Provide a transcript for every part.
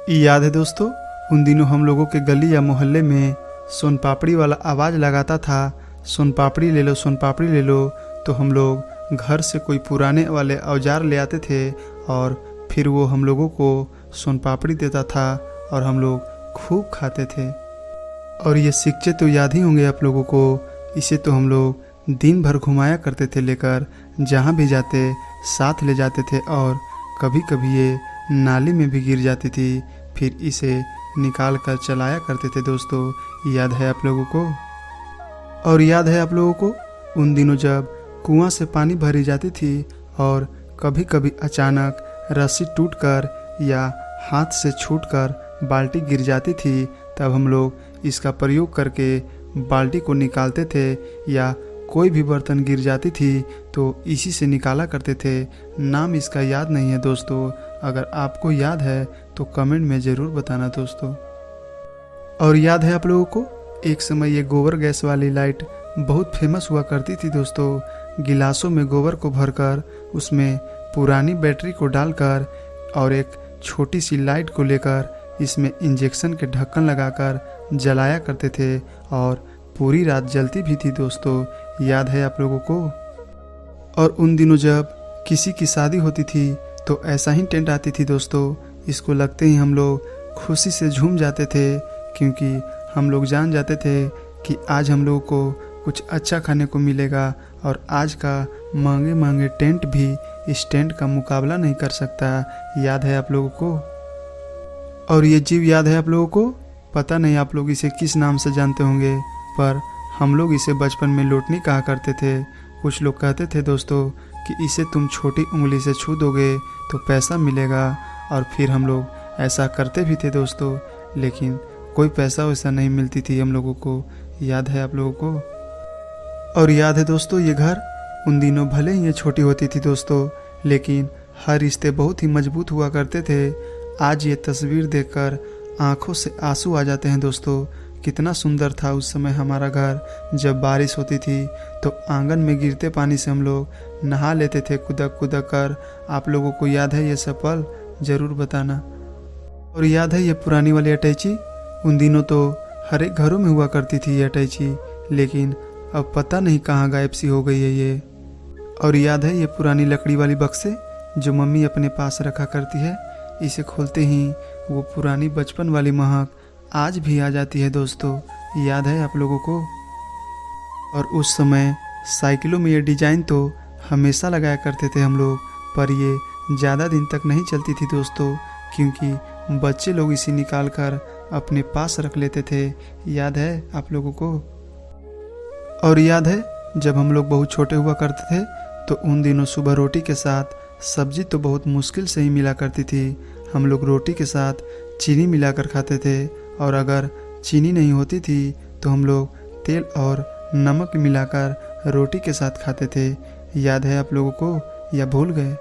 याद है दोस्तों, उन दिनों हम लोगों के गली या मोहल्ले में सोन पापड़ी वाला आवाज़ लगाता था, सोन पापड़ी ले लो, सोन पापड़ी ले लो। तो हम लोग घर से कोई पुराने वाले औजार ले आते थे और फिर वो हम लोगों को सोन पापड़ी देता था और हम लोग खूब खाते थे। और ये सिक्के तो याद ही होंगे आप लोगों को। इसे तो हम लोग दिन भर घुमाया करते थे, लेकर जहाँ भी जाते साथ ले जाते थे और कभी कभी ये नाली में भी गिर जाती थी, फिर इसे निकाल कर चलाया करते थे दोस्तों। याद है आप लोगों को? और याद है आप लोगों को उन दिनों जब कुआं से पानी भरी जाती थी और कभी कभी अचानक रस्सी टूटकर या हाथ से छूटकर बाल्टी गिर जाती थी, तब हम लोग इसका प्रयोग करके बाल्टी को निकालते थे। या कोई भी बर्तन गिर जाती थी तो इसी से निकाला करते थे। नाम इसका याद नहीं है दोस्तों, अगर आपको याद है तो कमेंट में ज़रूर बताना दोस्तों। और याद है आप लोगों को, एक समय ये गोबर गैस वाली लाइट बहुत फेमस हुआ करती थी दोस्तों। गिलासों में गोबर को भरकर उसमें पुरानी बैटरी को डालकर और एक छोटी सी लाइट को लेकर इसमें इंजेक्शन के ढक्कन लगाकर जलाया करते थे और पूरी रात जलती भी थी दोस्तों। याद है आप लोगों को? और उन दिनों जब किसी की शादी होती थी तो ऐसा ही टेंट आती थी दोस्तों। इसको लगते ही हम लोग खुशी से झूम जाते थे, क्योंकि हम लोग जान जाते थे कि आज हम लोगों को कुछ अच्छा खाने को मिलेगा और आज का महंगे महंगे टेंट भी इस टेंट का मुकाबला नहीं कर सकता। याद है आप लोगों को? और ये जीव याद है आप लोगों को? पता नहीं आप लोग इसे किस नाम से जानते होंगे, पर हम लोग इसे बचपन में लोटनी कहा करते थे। कुछ लोग कहते थे दोस्तों कि इसे तुम छोटी उंगली से छू दोगे तो पैसा मिलेगा, और फिर हम लोग ऐसा करते भी थे दोस्तों, लेकिन कोई पैसा वैसा नहीं मिलती थी हम लोगों को। याद है आप लोगों को? और याद है दोस्तों, ये घर उन दिनों भले ही ये छोटी होती थी दोस्तों, लेकिन हर रिश्ते बहुत ही मजबूत हुआ करते थे। आज ये तस्वीर देखकर आंखों से आंसू आ जाते हैं दोस्तों। कितना सुंदर था उस समय हमारा घर। जब बारिश होती थी तो आंगन में गिरते पानी से हम लोग नहा लेते थे कुदक कुदक कर। आप लोगों को याद है ये सब पल? ज़रूर बताना। और याद है ये पुरानी वाली अटैची? उन दिनों तो हर एक घरों में हुआ करती थी ये अटैची, लेकिन अब पता नहीं कहाँ गायब सी हो गई है ये। और याद है ये पुरानी लकड़ी वाली बक्से जो मम्मी अपने पास रखा करती है? इसे खोलते ही वो पुरानी बचपन वाली महक आज भी आ जाती है दोस्तों। याद है आप लोगों को? और उस समय साइकिलों में ये डिज़ाइन तो हमेशा लगाया करते थे हम लोग, पर ये ज़्यादा दिन तक नहीं चलती थी दोस्तों, क्योंकि बच्चे लोग इसे निकाल कर अपने पास रख लेते थे। याद है आप लोगों को? और याद है जब हम लोग बहुत छोटे हुआ करते थे तो उन दिनों सुबह रोटी के साथ सब्जी तो बहुत मुश्किल से ही मिला करती थी। हम लोग रोटी के साथ चीनी मिलाकर खाते थे, और अगर चीनी नहीं होती थी तो हम लोग तेल और नमक मिलाकर रोटी के साथ खाते थे। याद है आप लोगों को या भूल गए?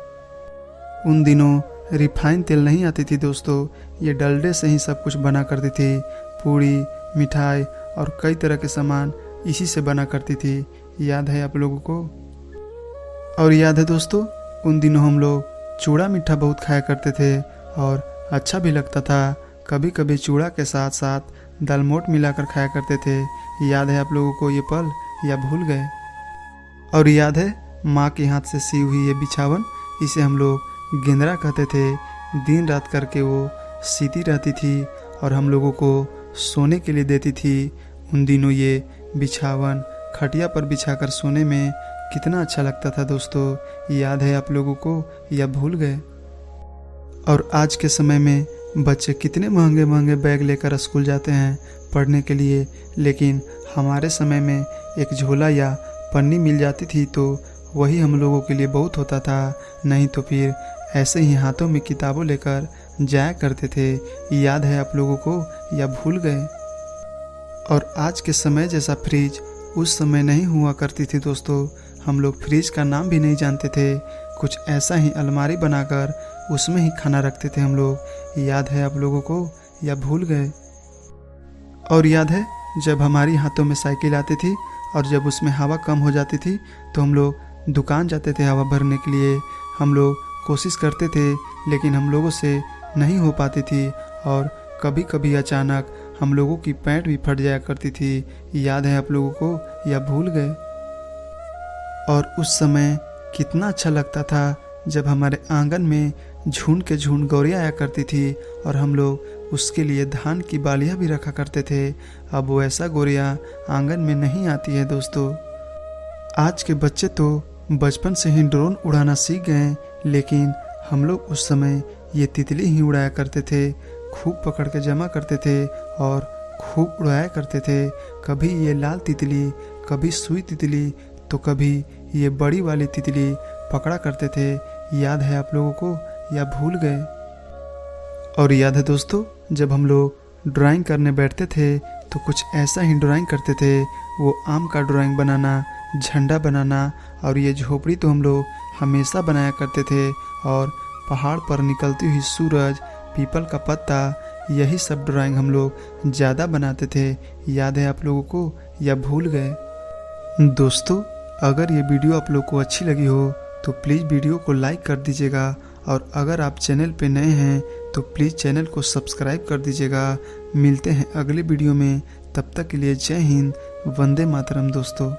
उन दिनों रिफाइन तेल नहीं आती थी दोस्तों, ये डलडे से ही सब कुछ बना करती थी। पूड़ी, मिठाई और कई तरह के सामान इसी से बना करती थी। याद है आप लोगों को? और याद है दोस्तों, उन दिनों हम लोग चूड़ा मीठा बहुत खाया करते थे और अच्छा भी लगता था। कभी कभी चूड़ा के साथ साथ दालमोट मिलाकर खाया करते थे। याद है आप लोगों को ये पल या भूल गए? और याद है माँ के हाथ से सी हुई ये बिछावन? इसे हम लोग गेंदरा कहते थे। दिन रात करके वो सीती रहती थी और हम लोगों को सोने के लिए देती थी। उन दिनों ये बिछावन खटिया पर बिछाकर सोने में कितना अच्छा लगता था दोस्तों। याद है आप लोगों को या भूल गए? और आज के समय में बच्चे कितने महंगे महंगे बैग लेकर स्कूल जाते हैं पढ़ने के लिए, लेकिन हमारे समय में एक झोला या पन्नी मिल जाती थी तो वही हम लोगों के लिए बहुत होता था। नहीं तो फिर ऐसे ही हाथों में किताबों लेकर जाया करते थे। याद है आप लोगों को या भूल गए? और आज के समय जैसा फ्रिज उस समय नहीं हुआ करती थी दोस्तों। हम लोग फ्रिज का नाम भी नहीं जानते थे। कुछ ऐसा ही अलमारी बनाकर उसमें ही खाना रखते थे हम लोग। याद है आप लोगों को या भूल गए? और याद है जब हमारी हाथों में साइकिल आती थी और जब उसमें हवा कम हो जाती थी तो हम लोग दुकान जाते थे हवा भरने के लिए। हम लोग कोशिश करते थे लेकिन हम लोगों से नहीं हो पाती थी और कभी कभी अचानक हम लोगों की पैंट भी फट जाया करती थी। याद है आप लोगों को या भूल गए? और उस समय कितना अच्छा लगता था जब हमारे आंगन में झुंड के झुंड गौरियाँ आया करती थी और हम लोग उसके लिए धान की बालियाँ भी रखा करते थे। अब वो ऐसा गौरियाँ आंगन में नहीं आती है दोस्तों। आज के बच्चे तो बचपन से ही ड्रोन उड़ाना सीख गए, लेकिन हम लोग उस समय ये तितली ही उड़ाया करते थे। खूब पकड़ के जमा करते थे और खूब उड़ाया करते थे। कभी ये लाल तितली, कभी सुई तितली, तो कभी ये बड़ी वाली तितली पकड़ा करते थे। याद है आप लोगों को या भूल गए? और याद है दोस्तों, जब हम लोग ड्राइंग करने बैठते थे तो कुछ ऐसा ही ड्राइंग करते थे। वो आम का ड्राइंग बनाना, झंडा बनाना, और ये झोपड़ी तो हम लोग हमेशा बनाया करते थे। और पहाड़ पर निकलती हुई सूरज, पीपल का पत्ता, यही सब ड्राइंग हम लोग ज़्यादा बनाते थे। याद है आप लोगों को या भूल गए? दोस्तों, अगर ये वीडियो आप लोग को अच्छी लगी हो तो प्लीज़ वीडियो को लाइक कर दीजिएगा, और अगर आप चैनल पे नए हैं तो प्लीज़ चैनल को सब्सक्राइब कर दीजिएगा। मिलते हैं अगले वीडियो में, तब तक के लिए जय हिंद, वंदे मातरम दोस्तों।